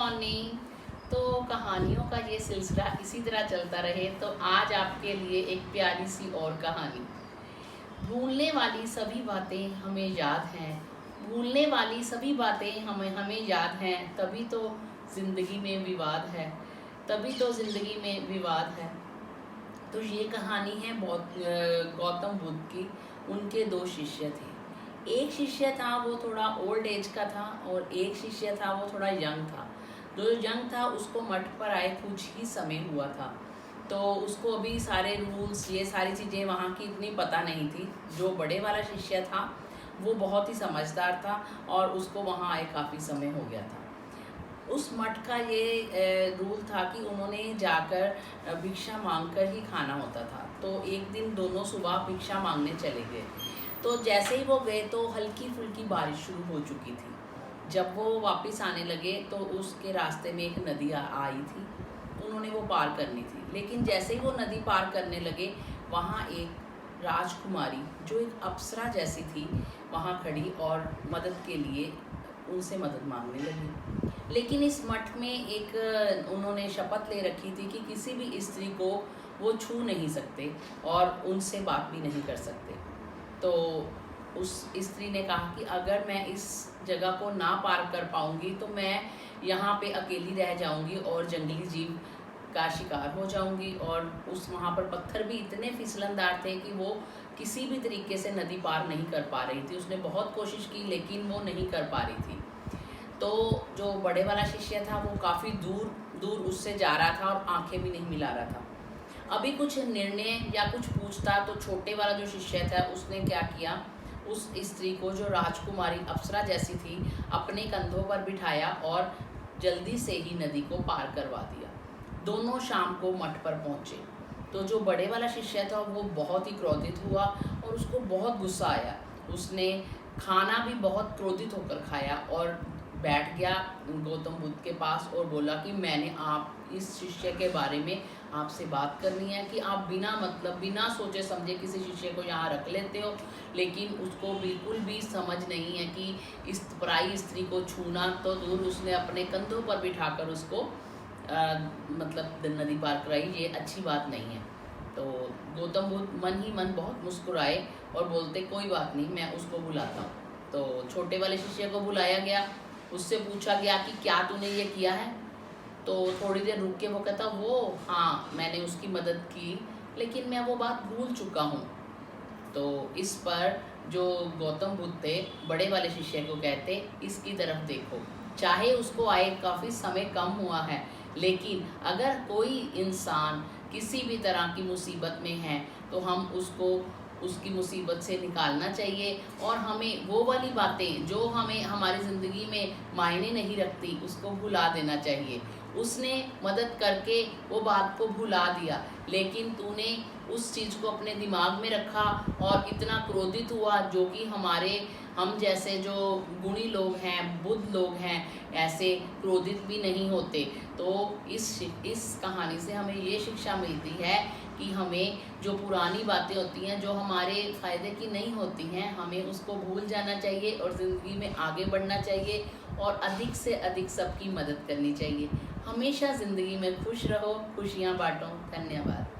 Morning. तो कहानियों का ये सिलसिला इसी तरह चलता रहे तो आज आपके लिए एक प्यारी सी और कहानी। भूलने वाली सभी बातें हमें याद हैं, भूलने वाली सभी बातें हमें याद हैं, तभी तो ज़िंदगी में विवाद है, तभी तो ज़िंदगी में विवाद है। तो ये कहानी है गौतम बुद्ध की। उनके दो शिष्य थे। एक शिष्य था वो थोड़ा ओल्ड एज का था और एक शिष्य था वो थोड़ा यंग था। जो यंग था उसको मठ पर आए कुछ ही समय हुआ था, तो उसको अभी सारे रूल्स ये सारी चीज़ें वहाँ की इतनी पता नहीं थी। जो बड़े वाला शिष्य था वो बहुत ही समझदार था और उसको वहाँ आए काफ़ी समय हो गया था। उस मठ का ये रूल था कि उन्होंने जाकर भिक्षा मांगकर ही खाना होता था। तो एक दिन दोनों सुबह भिक्षा मांगने चले गए। तो जैसे ही वो गए तो हल्की फुल्की बारिश शुरू हो चुकी थी। जब वो वापस आने लगे तो उसके रास्ते में एक नदी आई थी, उन्होंने वो पार करनी थी। लेकिन जैसे ही वो नदी पार करने लगे वहाँ एक राजकुमारी जो एक अप्सरा जैसी थी वहाँ खड़ी और मदद के लिए उनसे मदद मांगने लगी। लेकिन इस मठ में एक उन्होंने शपथ ले रखी थी कि किसी भी स्त्री को वो छू नहीं सकते और उनसे बात भी नहीं कर सकते। तो उस स्त्री ने कहा कि अगर मैं इस जगह को ना पार कर पाऊंगी तो मैं यहाँ पे अकेली रह जाऊंगी और जंगली जीव का शिकार हो जाऊंगी। और उस वहाँ पर पत्थर भी इतने फिसलनदार थे कि वो किसी भी तरीके से नदी पार नहीं कर पा रही थी। उसने बहुत कोशिश की लेकिन वो नहीं कर पा रही थी। तो जो बड़े वाला शिष्य था वो काफ़ी दूर दूर उससे जा रहा था और आंखें भी नहीं मिला रहा था। अभी कुछ निर्णय या कुछ पूछता तो छोटे वाला जो शिष्य था उसने क्या किया, उस स्त्री को जो राजकुमारी अप्सरा जैसी थी अपने कंधों पर बिठाया और जल्दी से ही नदी को पार करवा दिया। दोनों शाम को मठ पर पहुँचे। तो जो बड़े वाला शिष्य था वो बहुत ही क्रोधित हुआ और उसको बहुत गुस्सा आया। उसने खाना भी बहुत क्रोधित होकर खाया और बैठ गया गौतम बुद्ध के पास और बोला कि मैंने आप इस शिष्य के बारे में आपसे बात करनी है कि आप बिना मतलब बिना सोचे समझे किसी शिष्य को यहाँ रख लेते हो, लेकिन उसको बिल्कुल भी समझ नहीं है कि इस पराई स्त्री को छूना तो दूर, उसने अपने कंधों पर बिठाकर उसको मतलब नदी पार कराई। ये अच्छी बात नहीं है। तो गौतम बुद्ध मन ही मन बहुत मुस्कुराए और बोलते कोई बात नहीं, मैं उसको बुलाता हूँ। तो छोटे वाले शिष्य को बुलाया गया, उससे पूछा गया कि क्या तूने ये किया है। तो थोड़ी देर रुक के वो कहता वो हाँ मैंने उसकी मदद की लेकिन मैं वो बात भूल चुका हूँ। तो इस पर जो गौतम बुद्ध थे बड़े वाले शिष्य को कहते इसकी तरफ देखो, चाहे उसको आए काफ़ी समय कम हुआ है लेकिन अगर कोई इंसान किसी भी तरह की मुसीबत में है तो हम उसको उसकी मुसीबत से निकालना चाहिए और हमें वो वाली बातें जो हमें हमारी ज़िंदगी में मायने नहीं रखती उसको भुला देना चाहिए। उसने मदद करके वो बात को भुला दिया लेकिन तूने उस चीज़ को अपने दिमाग में रखा और इतना क्रोधित हुआ, जो कि हम जैसे जो गुणी लोग हैं, बुद्ध लोग हैं, ऐसे क्रोधित भी नहीं होते। तो इस कहानी से हमें ये शिक्षा मिलती है कि हमें जो पुरानी बातें होती हैं जो हमारे फ़ायदे की नहीं होती हैं हमें उसको भूल जाना चाहिए और ज़िंदगी में आगे बढ़ना चाहिए और अधिक से अधिक सबकी मदद करनी चाहिए। हमेशा ज़िंदगी में खुश रहो, खुशियाँ बांटो। धन्यवाद।